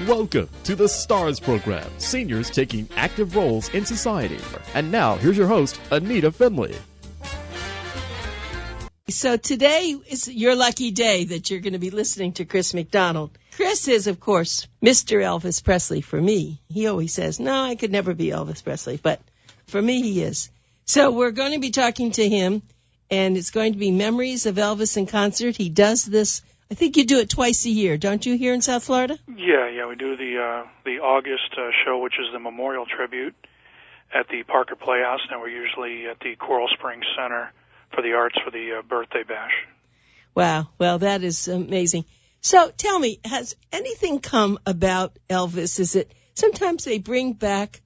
Welcome to the STARS program, seniors taking active roles in society. And now, here's your host, ANITA FINLEY. So today is your lucky day that you're going to be listening to Chris MacDonald. Chris is, of course, Mr. Elvis Presley for me. He always says, no, I could never be Elvis Presley, but for me he is. So we're going to be talking to him, and it's going to be Memories of Elvis in Concert. He does this, I think you do it twice a year, don't you, here in South Florida? Yeah, we do the August show, which is the memorial tribute at the Parker Playhouse, and we're usually at the Coral Springs Center for the Arts for the birthday bash. Wow, well, that is amazing. So tell me, has anything come about Elvis? Is it sometimes they bring back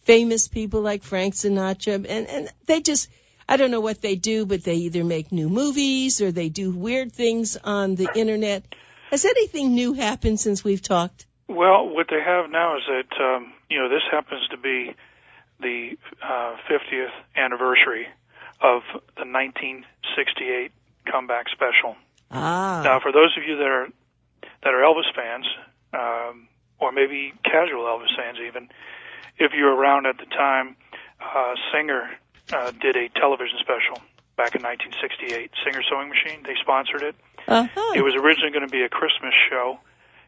famous people like Frank Sinatra, and they just, I don't know what they do, but they either make new movies or they do weird things on the Internet. Has anything new happened since we've talked? Well, what they have now is that, this happens to be the 50th anniversary of the 1968 comeback special. Now, for those of you that are Elvis fans, or maybe casual Elvis fans even, if you're around at the time, Singer did a television special back in 1968. Singer Sewing Machine, they sponsored it. It was originally going to be a Christmas show,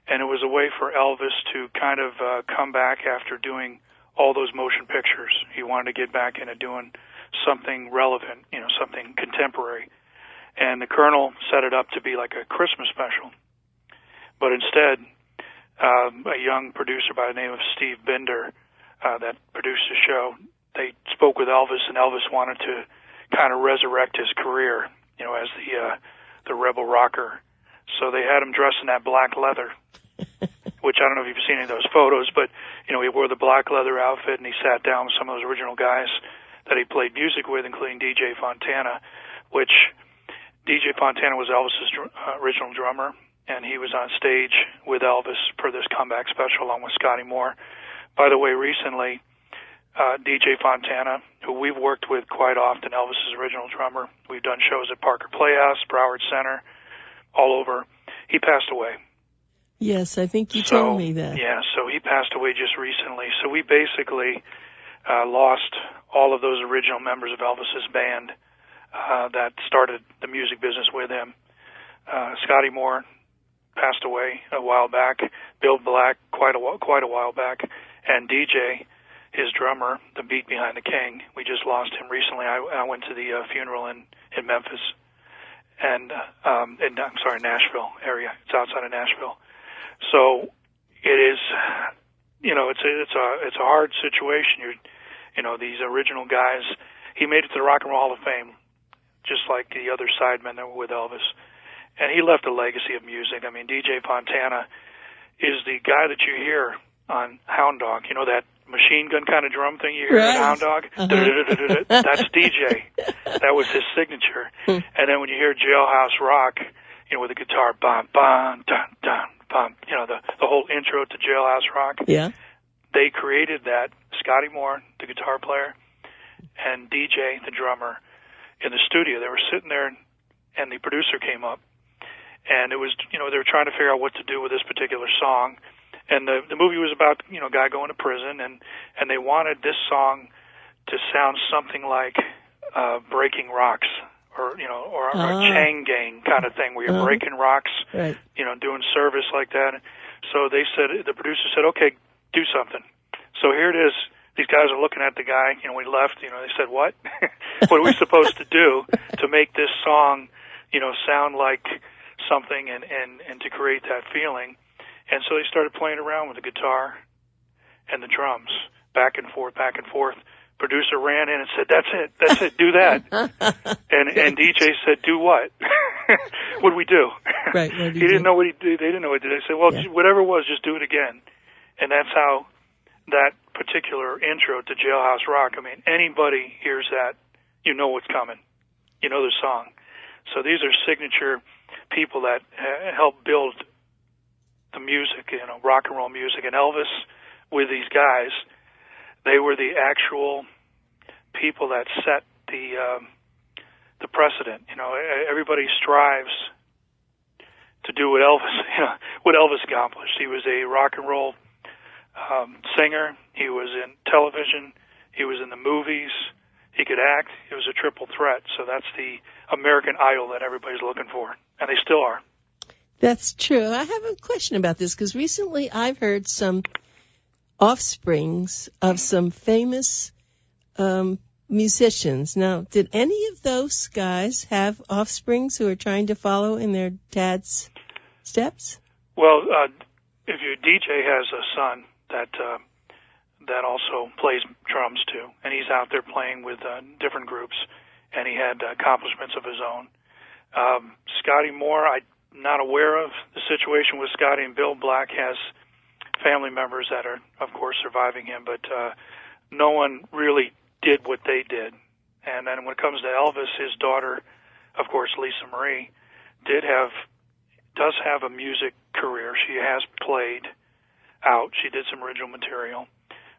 and it was a way for Elvis to kind of come back after doing all those motion pictures. He wanted to get back into doing something relevant, something contemporary. And the Colonel set it up to be like a Christmas special. But instead, a young producer by the name of Steve Binder that produced the show, they spoke with Elvis, and Elvis wanted to kind of resurrect his career, as the rebel rocker. So they had him dressed in that black leather, which I don't know if you've seen any of those photos, but, he wore the black leather outfit, and he sat down with some of those original guys that he played music with, including DJ Fontana, which DJ Fontana was Elvis's original drummer, and he was on stage with Elvis for this comeback special along with Scotty Moore. By the way, recently, DJ Fontana, who we've worked with quite often, Elvis's original drummer, we've done shows at Parker Playhouse, Broward Center, all over, he passed away. Yes, I think you told me that. Yeah, so he passed away just recently. So we basically lost all of those original members of Elvis's band that started the music business with him. Scotty Moore passed away a while back. Bill Black quite a while back, and DJ, his drummer, the beat behind the King. We just lost him recently. I went to the funeral in Memphis, and Nashville area. It's outside of Nashville. So it is, it's a hard situation. These original guys. He made it to the Rock and Roll Hall of Fame, just like the other sidemen that were with Elvis. And he left a legacy of music. I mean, DJ Fontana is the guy that you hear on Hound Dog. That machine gun kind of drum thing you hear on Hound Dog? That's DJ. That was his signature. And then when you hear Jailhouse Rock, with the guitar, bum, bum, dun, dun, bum, the whole intro to Jailhouse Rock. Yeah. They created that, Scotty Moore, the guitar player, and DJ, the drummer, in the studio. They were sitting there, and the producer came up, and it was, they were trying to figure out what to do with this particular song. And the movie was about, a guy going to prison, and they wanted this song to sound something like Breaking Rocks, or a chain gang kind of thing, where you're breaking rocks, right. Doing service like that. So the producer said, okay, do something. So here it is. These guys are looking at the guy, when he left, they said, what? What are we supposed to do to make this song, sound like something and to create that feeling? And so they started playing around with the guitar and the drums, back and forth, back and forth. Producer ran in and said, that's it, do that. And DJ said, do what? What do we do? Right. He didn't know what he did. They didn't know what he did. They said, well, whatever it was, just do it again. And that's how that particular intro to Jailhouse Rock, I mean, anybody hears that, you know what's coming. You know the song. So these are signature people that help build the music, rock and roll music. And Elvis, with these guys, they were the actual people that set the precedent. Everybody strives to do what Elvis accomplished. He was a rock and roll singer. He was in television. He was in the movies. He could act. It was a triple threat. So that's the American Idol that everybody's looking for, and they still are. That's true. I have a question about this because recently I've heard some offsprings of some famous musicians. Now, did any of those guys have offsprings who are trying to follow in their dad's steps? Well, if your DJ has a son that also plays drums too, and he's out there playing with different groups, and he had accomplishments of his own. Scotty Moore, I'm not aware of the situation with Scotty, and Bill Black has family members that are, of course, surviving him, but no one really did what they did. And then when it comes to Elvis, his daughter, of course, Lisa Marie, does have a music career. She has played out. She did some original material,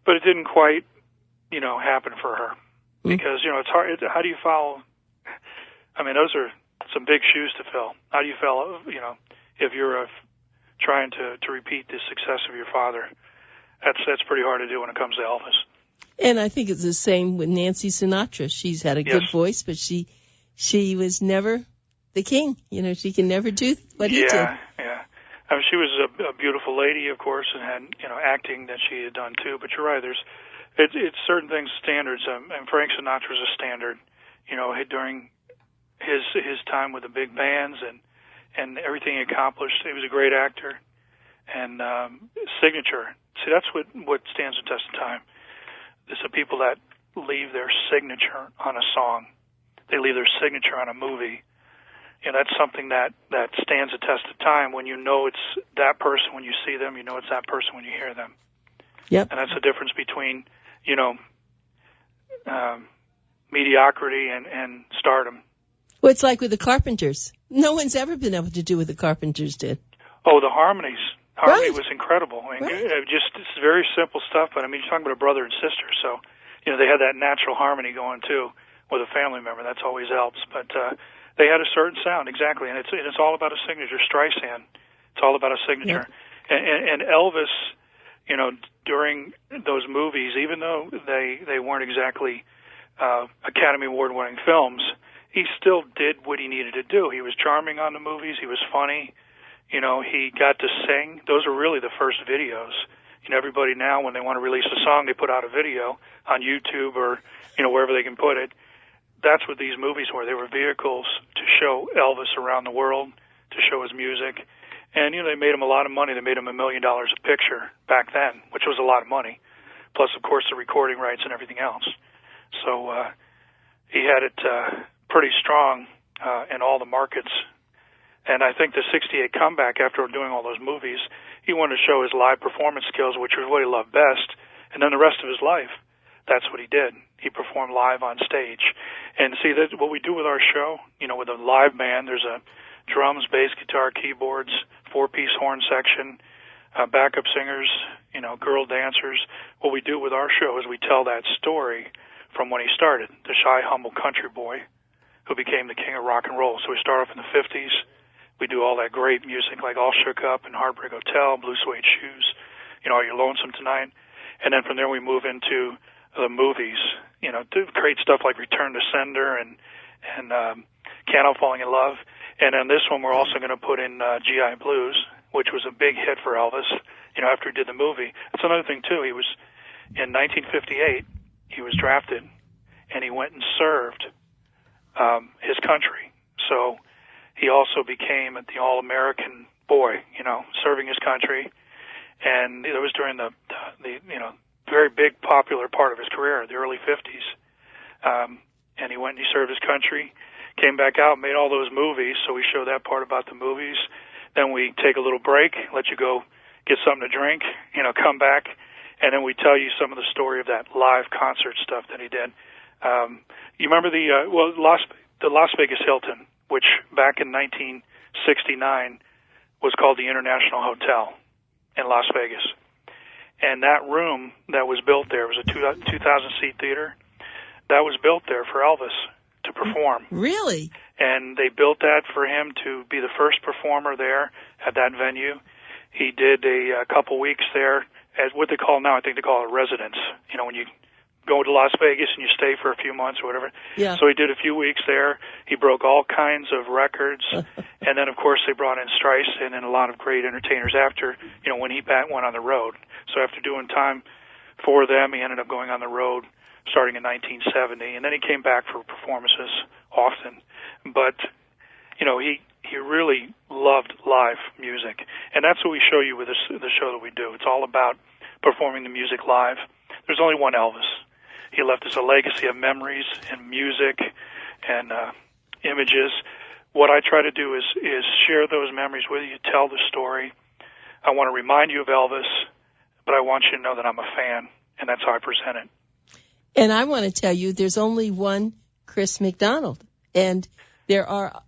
but it didn't quite, happen for her because, it's hard. How do you follow? I mean, those are some big shoes to fill. How do you follow, if you're trying to repeat the success of your father? That's pretty hard to do when it comes to Elvis. And I think it's the same with Nancy Sinatra. She's had a good voice, but she was never the king. She can never do what he did. Yeah. I mean, she was a beautiful lady, of course, and had acting that she had done too. But you're right. It's certain things, standards. And Frank Sinatra was a standard. During his time with the big bands and everything he accomplished, he was a great actor. And signature. See, that's what stands the test of time. It's the people that leave their signature on a song. They leave their signature on a movie. That's something that stands the test of time when it's that person when you see them, it's that person when you hear them. Yep. And that's the difference between, mediocrity and stardom. Well, it's like with the Carpenters. No one's ever been able to do what the Carpenters did. Oh, the harmonies. Harmony Right. was incredible. I mean, Right. It's very simple stuff, but I mean, you're talking about a brother and sister, so, they had that natural harmony going too with a family member. That's always helps, but, they had a certain sound, exactly, and it's all about a signature. Streisand, it's all about a signature. Yep. And Elvis, during those movies, even though they weren't exactly Academy Award-winning films, he still did what he needed to do. He was charming on the movies. He was funny. He got to sing. Those are really the first videos. Everybody now, when they want to release a song, they put out a video on YouTube or, wherever they can put it. That's what these movies were. They were vehicles to show Elvis around the world, to show his music. And, they made him a lot of money. They made him $1 million a picture back then, which was a lot of money, plus, of course, the recording rights and everything else. So he had it pretty strong in all the markets. And I think the 68 comeback, after doing all those movies, he wanted to show his live performance skills, which was what he loved best. And then the rest of his life, that's what he did. He performed live on stage. And see, that what we do with our show, with a live band, there's a drums, bass, guitar, keyboards, 4-piece horn section, backup singers, girl dancers. What we do with our show is we tell that story from when he started, the shy, humble country boy who became the king of rock and roll. So we start off in the 50s. We do all that great music like All Shook Up and Heartbreak Hotel, Blue Suede Shoes, Are You Lonesome Tonight? And then from there we move into the movies, do great stuff like Return to Sender and Can't Help Falling in Love. And on this one, we're also going to put in G.I. Blues, which was a big hit for Elvis, after he did the movie. That's another thing, too. He was, in 1958, he was drafted, and he went and served his country. So he also became the All-American boy, serving his country. And it was during the very big popular part of his career, the early 50s. And he went and he served his country, came back out, made all those movies, so we show that part about the movies. Then we take a little break, let you go get something to drink, come back, and then we tell you some of the story of that live concert stuff that he did. You remember the Las Vegas Hilton, which back in 1969 was called the International Hotel in Las Vegas. And that room that was built there was a 2,000-seat theater. That was built there for Elvis to perform. Really? and they built that for him to be the first performer there at that venue. He did a couple weeks there at what they call now, I think they call it residence. You know, when you go to Las Vegas and you stay for a few months or whatever. Yeah. So he did a few weeks there. He broke all kinds of records. And then, of course, they brought in Streisand and a lot of great entertainers after, you know, when he went on the road. So after doing time for them, he ended up going on the road starting in 1970. And then he came back for performances often. But, you know, he really loved live music. And that's what we show you with the show that we do. It's all about performing the music live. There's only one Elvis. He left us a legacy of memories and music and images. What I try to do is share those memories with you, tell the story. I want to remind you of Elvis, but I want you to know that I'm a fan, and that's how I present it. And I want to tell you, there's only one Chris MacDonald, and there are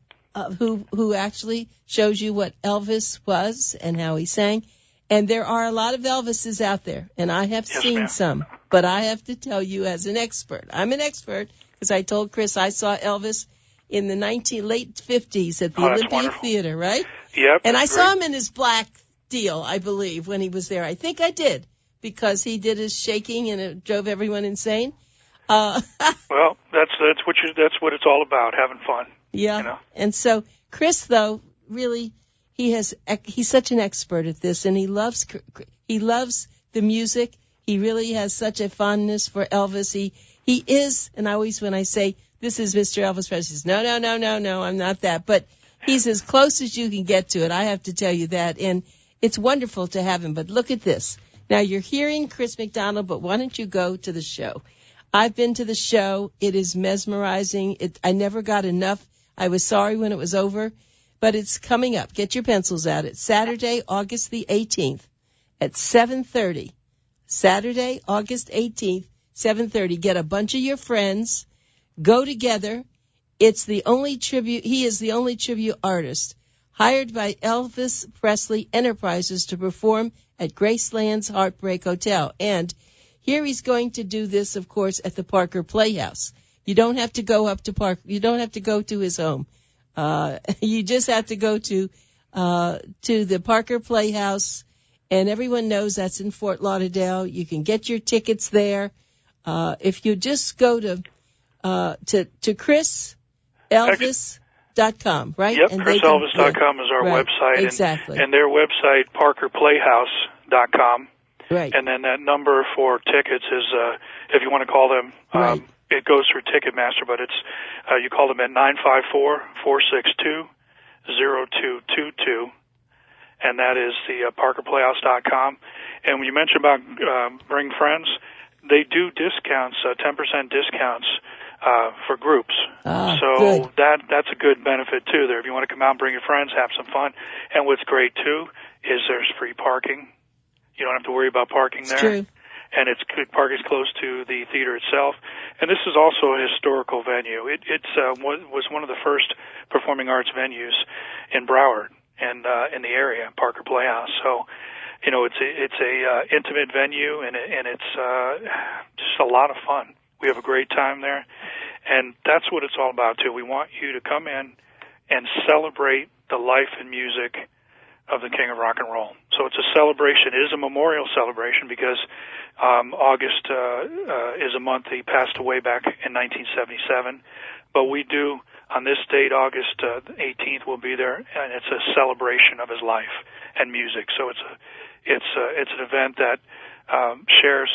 who actually shows you what Elvis was and how he sang. And there are a lot of Elvises out there, and I have seen some. But I have to tell you as an expert, I'm an expert because I told Chris I saw Elvis in the late 50s at the Olympia Theater, right? Yep. And I saw him in his black deal, I believe, when he was there. I think I did because he did his shaking and it drove everyone insane. Well, that's what it's all about, having fun. Yeah. You know? And so Chris, though, really, he's such an expert at this, and he loves the music. He really has such a fondness for Elvis. He is, and when I say this is Mr. Elvis Presley, he says, no, I'm not that. But he's as close as you can get to it. I have to tell you that. And it's wonderful to have him. But look at this. Now you're hearing Chris MacDonald, but why don't you go to the show? I've been to the show. It is mesmerizing. I never got enough. I was sorry when it was over, but it's coming up. Get your pencils out. It's Saturday, August the 18th at 7:30. Saturday, August 18th, 7:30. Get a bunch of your friends. Go together. It's the only tribute. He is the only tribute artist hired by Elvis Presley Enterprises to perform at Graceland's Heartbreak Hotel. And here he's going to do this, of course, at the Parker Playhouse. You don't have to go up to Park. You don't have to go to his home. You just have to go to the Parker Playhouse, and everyone knows that's in Fort Lauderdale. You can get your tickets there. If you just go to ChrisElvis.com, right? Yep, ChrisElvis.com is our website. Exactly. And their website, ParkerPlayhouse.com. Right. And then that number for tickets is, if you want to call them, right. It goes through Ticketmaster, but it's you call them at 954-462-0222, and that is the ParkerPlayhouse.com. And when you mention about bring friends, they do discounts, 10% discounts for groups. So that's a good benefit too there. If you want to come out and bring your friends, have some fun. And what's great too is there's free parking. You don't have to worry about parking there. True. And it's parking's close to the theater itself. And this is also a historical venue. It was one of the first performing arts venues in Broward and in the area, Parker Playhouse. So, you know, it's a intimate venue, and it's just a lot of fun. We have a great time there, and that's what it's all about too. We want you to come in and celebrate the life and music of the King of Rock and Roll. So it's a celebration. It is a memorial celebration because August is a month he passed away back in 1977. But we do, on this date, August 18th, we'll be there, and it's a celebration of his life and music. So it's an event that shares.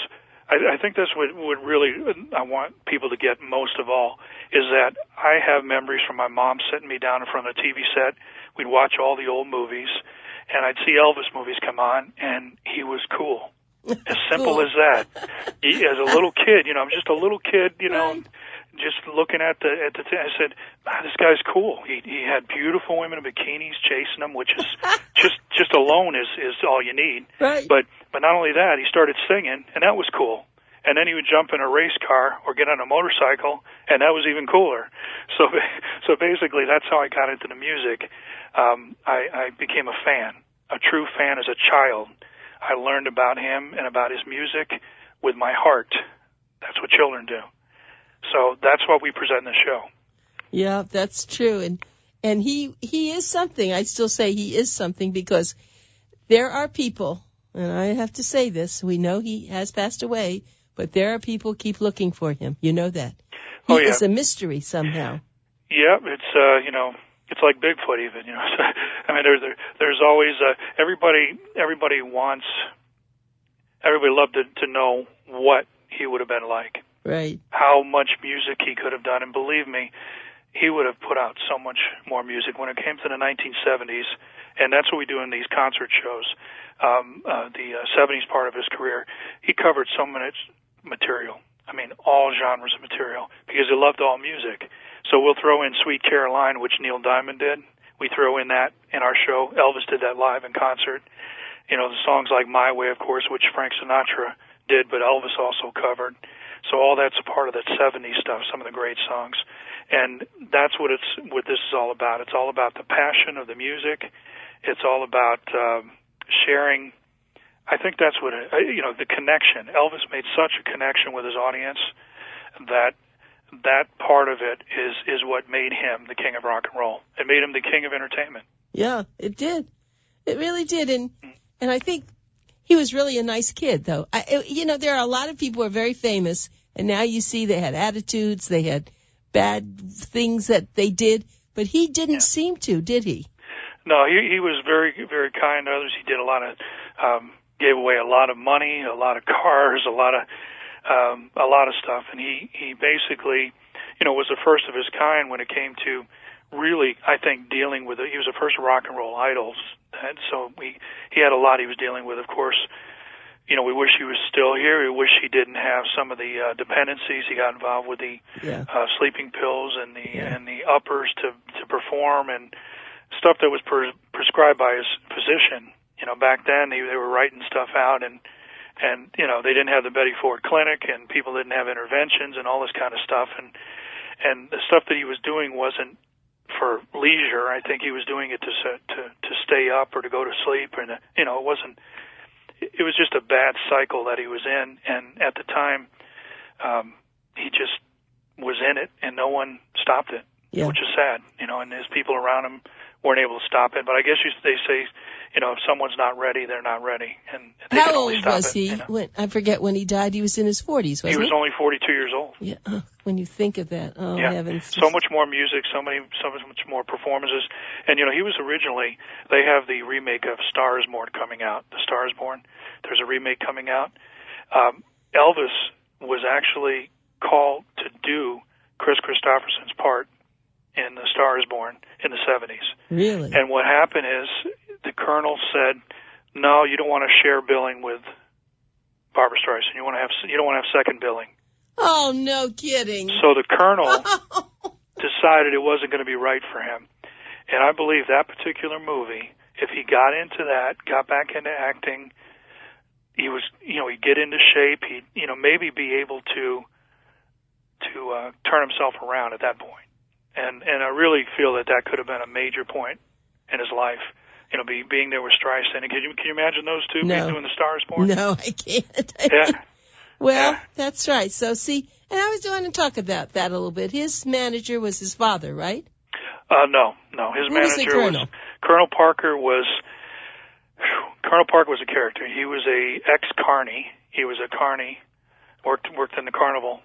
I think that's what really I want people to get most of all is that I have memories from my mom sitting me down in front of the TV set. We'd watch all the old movies, and I'd see Elvis movies come on, and he was cool. As simple as that. As a little kid, you know, I'm just a little kid, you know, right. Just looking at the I said, this guy's cool. He had beautiful women in bikinis chasing him, which is just alone is all you need. Right. But not only that, he started singing, and that was cool. And then he would jump in a race car or get on a motorcycle, and that was even cooler. So basically, that's how I got into the music. I became a fan, a true fan as a child. I learned about him and about his music with my heart. That's what children do. So that's what we present in the show. Yeah, that's true. And he is something. I still say he is something because there are people, and I have to say this, we know he has passed away, but there are people who keep looking for him. You know that. He is a mystery somehow. Yeah, it's it's like Bigfoot even, I mean, there's always everybody loved to know what he would have been like. Right. How much music he could have done, and believe me, he would have put out so much more music when it came to the 1970s, and that's what we do in these concert shows. The 70s part of his career, he covered so much material. I mean, all genres of material, because he loved all music. So we'll throw in Sweet Caroline, which Neil Diamond did. We throw in that in our show. Elvis did that live in concert. The songs like My Way, of course, which Frank Sinatra did, but Elvis also covered. So all that's a part of that 70s stuff, some of the great songs. And that's what this is all about. It's all about the passion of the music. It's all about sharing. I think that's what the connection. Elvis made such a connection with his audience that part of it is what made him the king of rock and roll. It made him the king of entertainment. Yeah, it did. It really did. And I think he was really a nice kid, though. There are a lot of people who are very famous, and now you see they had attitudes, they had bad things that they did, but he didn't seem to, did he? No, he was very, very kind to others. He did a lot of, gave away a lot of money, a lot of cars, a lot of stuff, and he basically, was the first of his kind when it came to really, I think, dealing with it. He was the first rock and roll idols, and so he had a lot he was dealing with. Of course, we wish he was still here. We wish he didn't have some of the dependencies. He got involved with the sleeping pills and the uppers to perform, and stuff that was prescribed by his physician. Back then they were writing stuff out, and they didn't have the Betty Ford Clinic, and people didn't have interventions and all this kind of stuff, and the stuff that he was doing wasn't for leisure. I think he was doing it to stay up or to go to sleep, and it wasn't. It was just a bad cycle that he was in, and at the time, he just was in it, and no one stopped it, which is sad, and his people around him weren't able to stop it. But I guess they say, if someone's not ready, they're not ready. And they How can only old stop was he? I forget when he died. He was in his 40s, wasn't he? He was only 42 years old. Yeah. When you think of that, heavens. So much more music, so much more performances. And, he was originally, they have the remake of Star is Born coming out, The Star is Born. There's a remake coming out. Elvis was actually called to do Chris Christopherson's part in The Star is Born in the 70s. Really? And what happened is the Colonel said, no, you don't want to share billing with Barbra Streisand. You don't want to have second billing. Oh, no kidding. So the Colonel decided it wasn't going to be right for him. And I believe that particular movie, if he got into that, got back into acting, he was, he'd get into shape, he'd, maybe be able to turn himself around at that point. And I really feel that could have been a major point in his life. Being there with Streisand. And can you imagine those two being doing The Star is Born? No, I can't. Yeah. Well, that's right. So, see, and I was going to talk about that a little bit. His manager was his father, right? No. His manager was Colonel Parker. Colonel Parker was a character. He was a ex-carny. He was a carny, worked in the carnival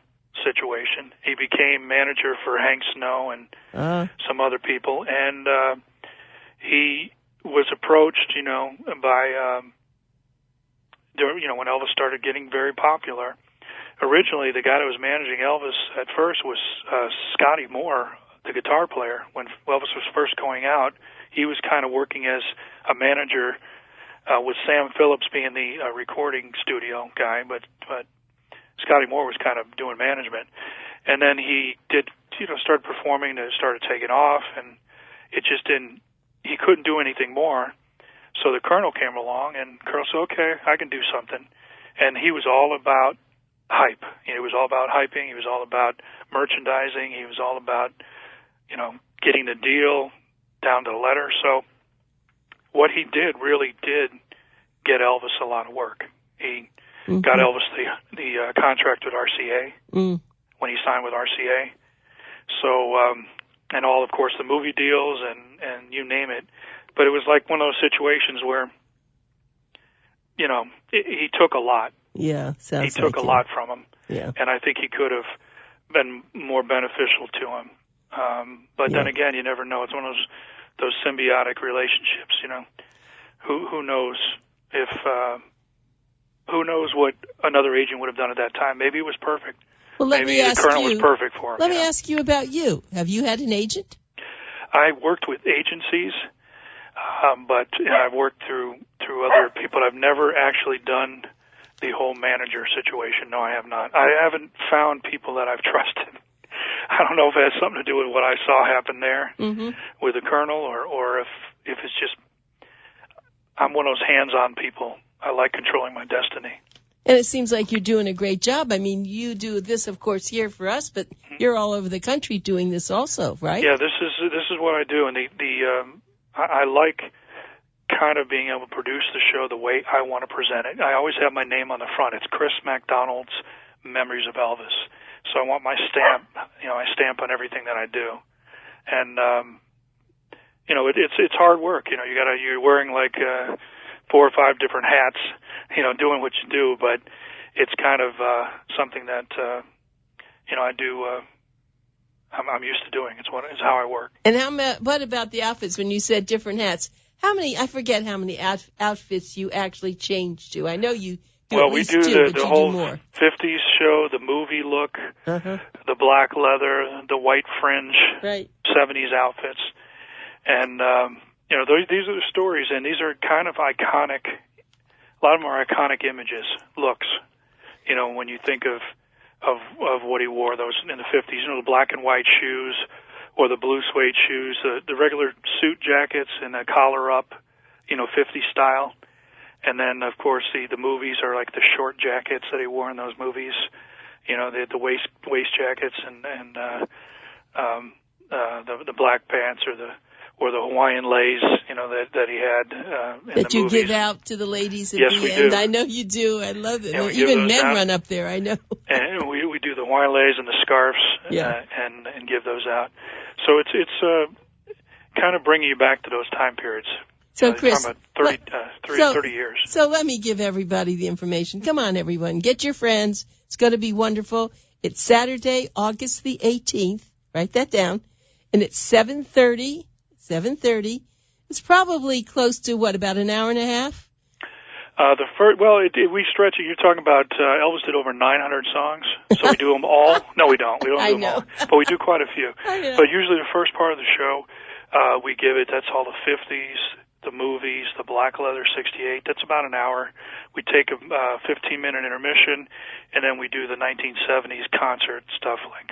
situation. He became manager for Hank Snow and some other people, and he was approached, by when Elvis started getting very popular. Originally, the guy that was managing Elvis at first was Scotty Moore, the guitar player. When Elvis was first going out, he was kind of working as a manager with Sam Phillips being the recording studio guy, but Scotty Moore was kind of doing management. And then he did, started performing, and it started taking off, and it just didn't, he couldn't do anything more. So the Colonel came along, and the Colonel said, okay, I can do something. And he was all about hype. He was all about hyping. He was all about merchandising. He was all about, getting the deal down to the letter. So what he did really did get Elvis a lot of work. He got Elvis the contract with RCA when he signed with RCA. So and all, of course, the movie deals and you name it. But it was like one of those situations where, you know, he took a lot. Yeah, sounds he took like a lot from him. Yeah. And I think he could have been more beneficial to him. But then again, you never know. It's one of those symbiotic relationships, you know. Who knows if who knows what another agent would have done at that time? Maybe it was perfect. Well, Maybe the colonel was perfect for him. Let me ask you about you. Have you had an agent? I worked with agencies, but I've worked through other people. I've never actually done the whole manager situation. No, I have not. I haven't found people that I've trusted. I don't know if it has something to do with what I saw happen there with the colonel, or if it's just I'm one of those hands-on people. I like controlling my destiny. And it seems like you're doing a great job. I mean, you do this, of course, here for us, but you're all over the country doing this also, right? Yeah, this is what I do, and I like kind of being able to produce the show the way I want to present it. I always have my name on the front. It's Chris MacDonald's Memories of Elvis. So I want my stamp, I stamp on everything that I do. And it's hard work. You're wearing like 4 or 5 different hats, doing what you do, but it's kind of something that I do. I'm used to doing. It's how I work. And what about the outfits? When you said different hats, I forget how many outfits you actually change to. I know you do. Well, we do the whole 50s show, the movie look, the black leather, the white fringe, 70s outfits. And, these are the stories, and these are kind of iconic. A lot of them are iconic images, looks. When you think of what he wore those in the 50s, the black and white shoes or the blue suede shoes, the regular suit jackets and the collar up, 50s style. And then, of course, the movies are like the short jackets that he wore in those movies, the waist jackets and the black pants or the Hawaiian lays, that he had in that you movies. Give out to the ladies at yes, the we end. Do. I know you do. I love it. Yeah, even men run up there. I know. And we do the Hawaiian lays and the scarves, and give those out. So it's kind of bringing you back to those time periods. So, Chris, about 30 years. So let me give everybody the information. Come on, everyone. Get your friends. It's going to be wonderful. It's Saturday, August the 18th. Write that down. And it's 7:30. 7:30. It's probably close to, about an hour and a half? We stretch it. You're talking about Elvis did over 900 songs, so we do them all. No, we don't. We don't do them all. But we do quite a few. But usually the first part of the show, we give it, that's all the 50s, the movies, the black leather 68. That's about an hour. We take a 15-minute intermission, and then we do the 1970s concert stuff like,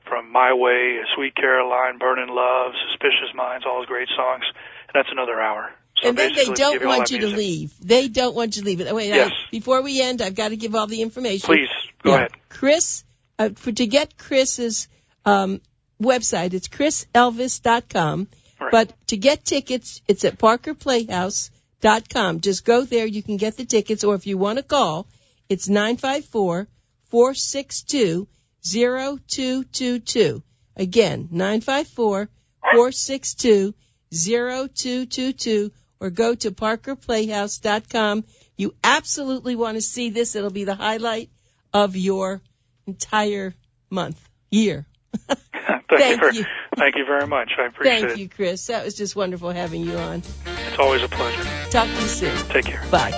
from My Way, Sweet Caroline, Burning Love, Suspicious Minds, all those great songs. And that's another hour. So and then they don't want you to leave. They don't want you to leave. Wait, yes. Before we end, I've got to give all the information. Please, go ahead. Chris, to get Chris's website, it's chriselvis.com. Right. But to get tickets, it's at parkerplayhouse.com. Just go there. You can get the tickets. Or if you want to call, it's 954-462-0222. Again, 954-462-0222. Or go to parkerplayhouse.com. You absolutely want to see this. It'll be the highlight of your entire year. Thank you very much. I appreciate it. Thank you, Chris. That was just wonderful having you on. It's always a pleasure. Talk to you soon. Take care. Bye.